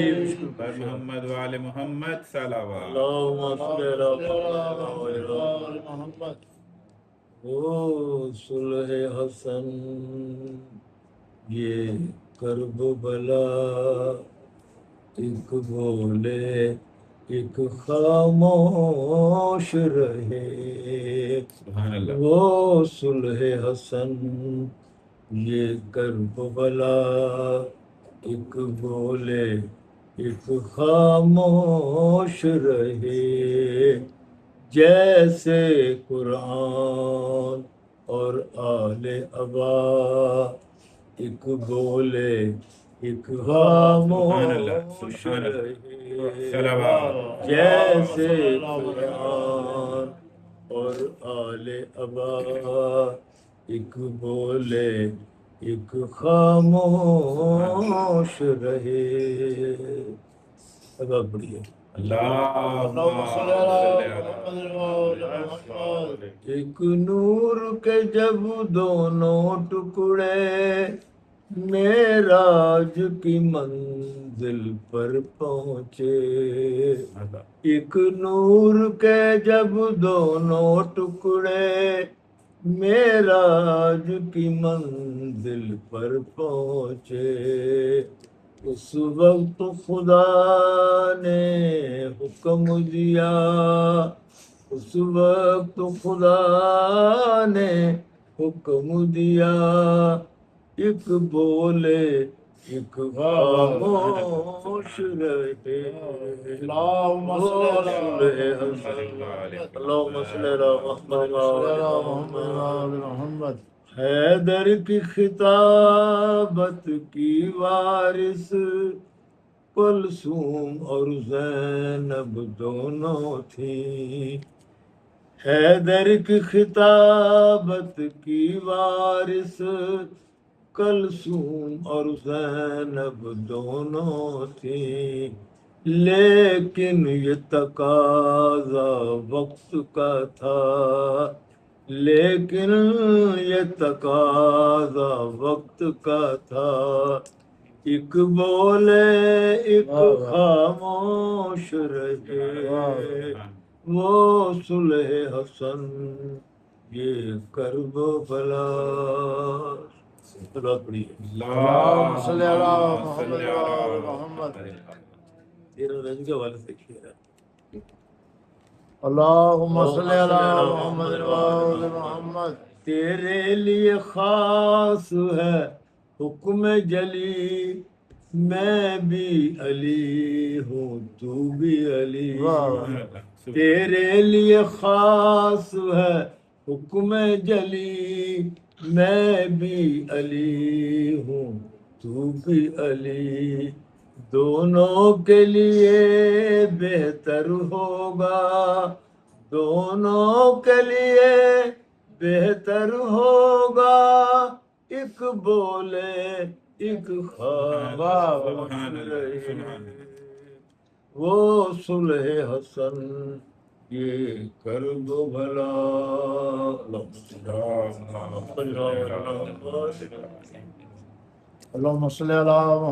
محمد وآل محمد صلوات اللهم صل على محمد. وہ صلح حسن یہ کرب بلا ایک بولے ایک خاموش رہے. سبحان اللہ. وہ صلح حسن یہ کرب بلا ایک بولے ایک خاموش رہے. جیسے قرآن اور آل ابا ایک بولے ایک خاموش رہے. جیسے قرآن اور آل ابا ایک بولے ایک خاموش رہے. اب بڑھیا. ایک نور کے جب دونوں ٹکڑے معراج کی منزل پر پہنچے. ایک نور کے جب دونوں ٹکڑے معراج کی منزل پر پہنچے. اس وقت خدا نے حکم دیا. اس وقت خدا نے حکم دیا ایک بولے ایک خاموش رہے. اللہم صل علی محمد. حیدر کی خطابت کی وارث کلثوم اور زینب دونوں تھیں. حیدر کی خطابت کی وارث کلثوم اور زینب دونوں تھیں. لیکن یہ تقاضا وقت کا تھا. لیکن یہ تقاضا وقت کا تھا. ایک بولے ایک خاموش رہے. وہ صلح حسن یہ کرب بلا. اللہم صل علی محمد. تیرا رنگ کے والے دیکھیے. اللہم صل علی محمد وآل محمد. تیرے لیے خاص ہے حکم جلی. میں بھی علی ہوں تو بھی علی. تیرے لیے خاص ہے حکم جلی. میں بھی علی ہوں تو بھی علی. دونوں کے لیے بہتر ہوگا. دونوں کے لیے بہتر ہوگا ایک بولے ایک خاموش رہے. وہ صلح حسن یہ کرب بلا. اللہم صل علی محمد.